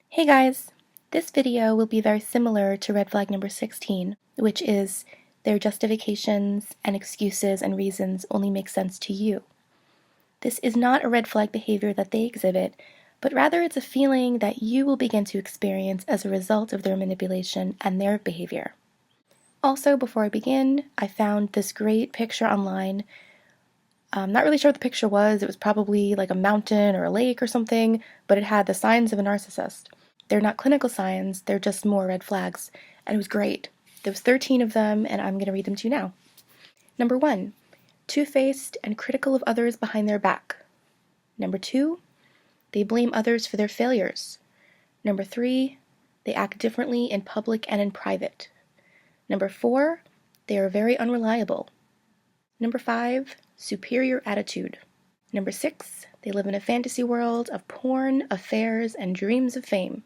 Hey guys! This video will be very similar to red flag number 16, which is their justifications and excuses and reasons only make sense to you. This is not a red flag behavior that they exhibit, but rather it's a feeling that you will begin to experience as a result of their manipulation and their behavior. Also, before I begin, I found this great picture online. I'm not really sure what the picture was. It was probably like a mountain or a lake or something, but it had the signs of a narcissist. They're not clinical signs, they're just more red flags, and it was great. There was 13 of them, and I'm going to read them to you now. Number 1, two-faced and critical of others behind their back. Number 2, they blame others for their failures. Number 3, they act differently in public and in private. Number 4, they are very unreliable. Number 5, superior attitude. Number 6, they live in a fantasy world of porn, affairs, and dreams of fame.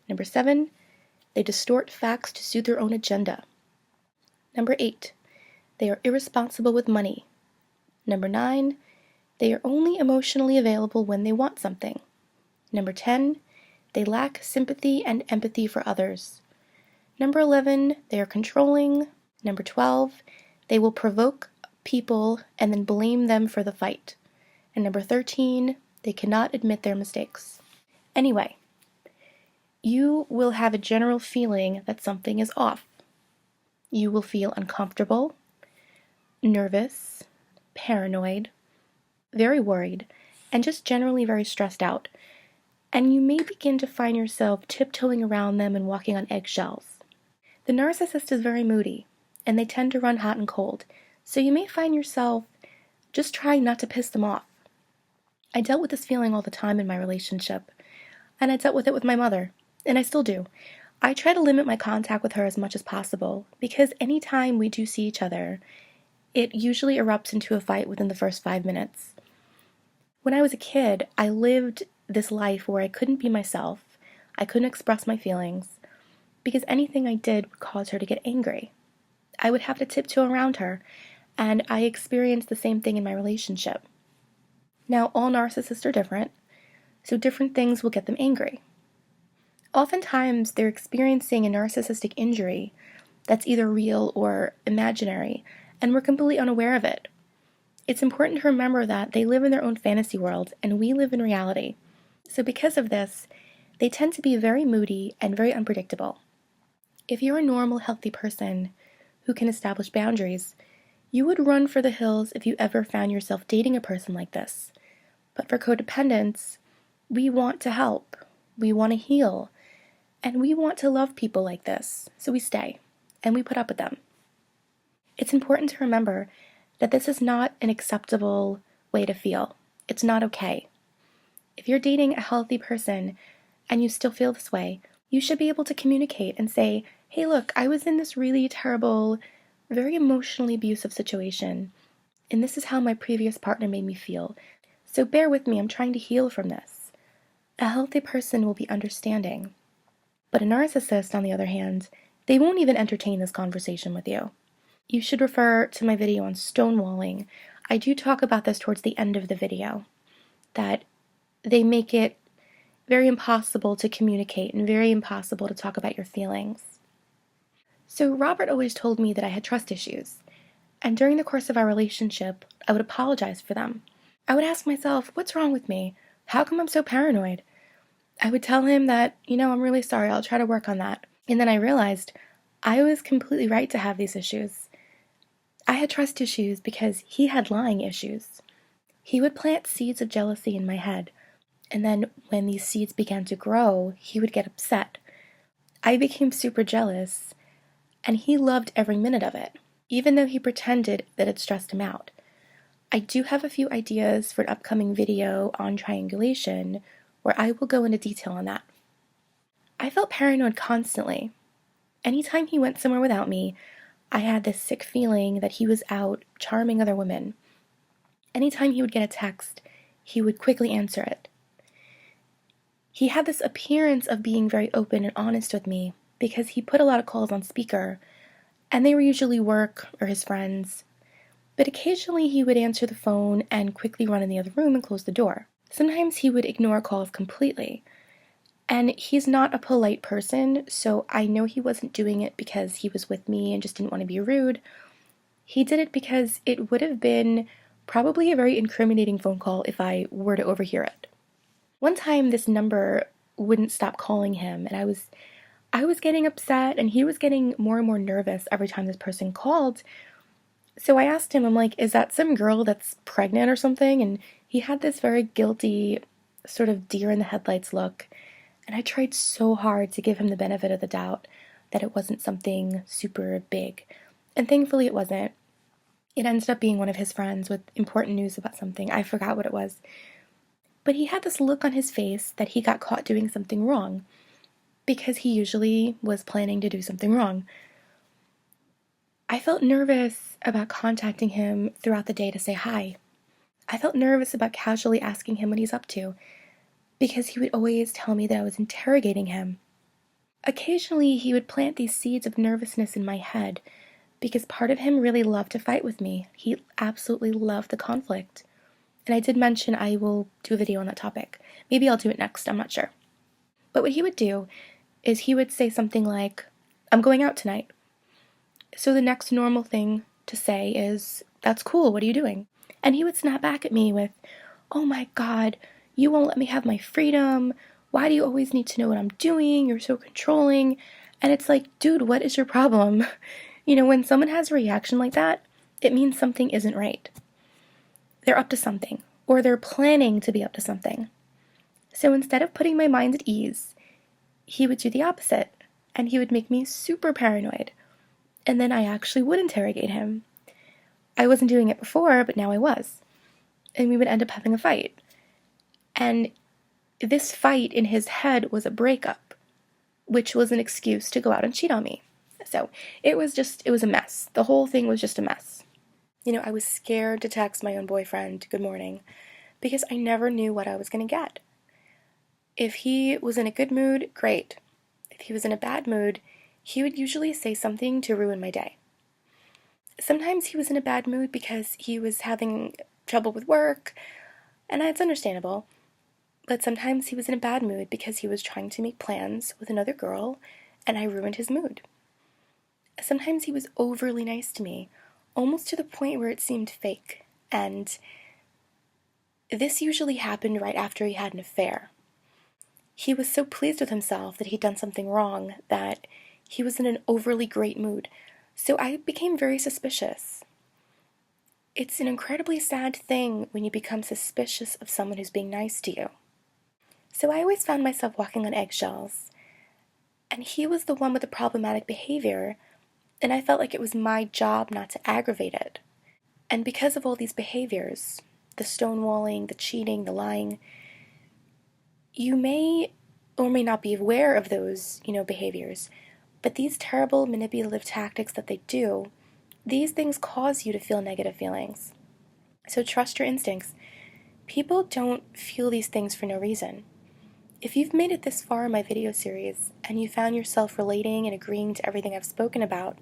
Number 7, they distort facts to suit their own agenda. Number 8, they are irresponsible with money. Number 9, they are only emotionally available when they want something. Number 10, they lack sympathy and empathy for others. Number 11, they are controlling. Number 12, they will provoke people and then blame them for the fight. And number 13, they cannot admit their mistakes. Anyway, you will have a general feeling that something is off. You will feel uncomfortable, nervous, paranoid, very worried, and just generally very stressed out. And you may begin to find yourself tiptoeing around them and walking on eggshells. The narcissist is very moody, and they tend to run hot and cold, so you may find yourself just trying not to piss them off. I dealt with this feeling all the time in my relationship, and I dealt with it with my mother. And I still do. I try to limit my contact with her as much as possible, because anytime we do see each other, it usually erupts into a fight within the first 5 minutes. When I was a kid, I lived this life where I couldn't be myself, I couldn't express my feelings, because anything I did would cause her to get angry. I would have to tiptoe around her, and I experienced the same thing in my relationship. Now, all narcissists are different, so different things will get them angry. Oftentimes, they're experiencing a narcissistic injury that's either real or imaginary, and we're completely unaware of it. It's important to remember that they live in their own fantasy world, and we live in reality. So because of this, they tend to be very moody and very unpredictable. If you're a normal, healthy person who can establish boundaries, you would run for the hills if you ever found yourself dating a person like this. But for codependents, we want to help, we want to heal, and we want to love people like this, so we stay, and we put up with them. It's important to remember that this is not an acceptable way to feel. It's not okay. If you're dating a healthy person and you still feel this way, you should be able to communicate and say, hey look, I was in this really terrible, very emotionally abusive situation, and this is how my previous partner made me feel. So bear with me, I'm trying to heal from this. A healthy person will be understanding. But a narcissist, on the other hand, they won't even entertain this conversation with you. You should refer to my video on stonewalling. I do talk about this towards the end of the video, that they make it very impossible to communicate and very impossible to talk about your feelings. So Robert always told me that I had trust issues, and during the course of our relationship, I would apologize for them. I would ask myself, what's wrong with me? How come I'm so paranoid? I would tell him that, I'm really sorry, I'll try to work on that. And then I realized I was completely right to have these issues. I had trust issues because he had lying issues. He would plant seeds of jealousy in my head, and then when these seeds began to grow, he would get upset. I became super jealous, and he loved every minute of it, even though he pretended that it stressed him out. I do have a few ideas for an upcoming video on triangulation, where I will go into detail on that. I felt paranoid constantly. Anytime he went somewhere without me, I had this sick feeling that he was out charming other women. Anytime he would get a text, he would quickly answer it. He had this appearance of being very open and honest with me because he put a lot of calls on speaker, and they were usually work or his friends. But occasionally he would answer the phone and quickly run in the other room and close the door. Sometimes he would ignore calls completely, And he's not a polite person, so I know he wasn't doing it because he was with me and just didn't want to be rude. He did it because it would have been probably a very incriminating phone call if I were to overhear it. One time this number wouldn't stop calling him, and I was getting upset and he was getting more and more nervous every time this person called. So I asked him, I'm like, is that some girl that's pregnant or something? And he had this very guilty, sort of deer in the headlights look. And I tried so hard to give him the benefit of the doubt that it wasn't something super big. And thankfully it wasn't. It ended up being one of his friends with important news about something. I forgot what it was. But he had this look on his face that he got caught doing something wrong, because he usually was planning to do something wrong. I felt nervous about contacting him throughout the day to say hi. I felt nervous about casually asking him what he's up to, because he would always tell me that I was interrogating him. Occasionally, he would plant these seeds of nervousness in my head, because part of him really loved to fight with me. He absolutely loved the conflict. And I did mention I will do a video on that topic. Maybe I'll do it next, I'm not sure. But what he would do is he would say something like, I'm going out tonight. So the next normal thing to say is, that's cool, what are you doing? And he would snap back at me with, oh my God, you won't let me have my freedom. Why do you always need to know what I'm doing? You're so controlling. And it's like, dude, what is your problem? You know, when someone has a reaction like that, it means something isn't right. They're up to something, or they're planning to be up to something. So instead of putting my mind at ease, he would do the opposite, and he would make me super paranoid. And then I actually would interrogate him. I wasn't doing it before, but now I was. And we would end up having a fight. And this fight in his head was a breakup, which was an excuse to go out and cheat on me. So it was a mess. The whole thing was just a mess. You know, I was scared to text my own boyfriend good morning because I never knew what I was going to get. If he was in a good mood, great. If he was in a bad mood, he would usually say something to ruin my day. Sometimes he was in a bad mood because he was having trouble with work, and that's understandable. But sometimes he was in a bad mood because he was trying to make plans with another girl, and I ruined his mood. Sometimes he was overly nice to me, almost to the point where it seemed fake, and this usually happened right after he had an affair. He was so pleased with himself that he'd done something wrong that he was in an overly great mood, so I became very suspicious. It's an incredibly sad thing when you become suspicious of someone who's being nice to you. So I always found myself walking on eggshells, and he was the one with the problematic behavior, and I felt like it was my job not to aggravate it. And because of all these behaviors, the stonewalling, the cheating, the lying, you may or may not be aware of those, behaviors, but these terrible manipulative tactics that they do, these things cause you to feel negative feelings. So trust your instincts. People don't feel these things for no reason. If you've made it this far in my video series, and you found yourself relating and agreeing to everything I've spoken about,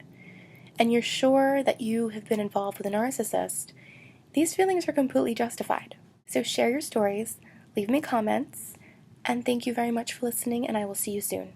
and you're sure that you have been involved with a narcissist, these feelings are completely justified. So share your stories, leave me comments, and thank you very much for listening, and I will see you soon.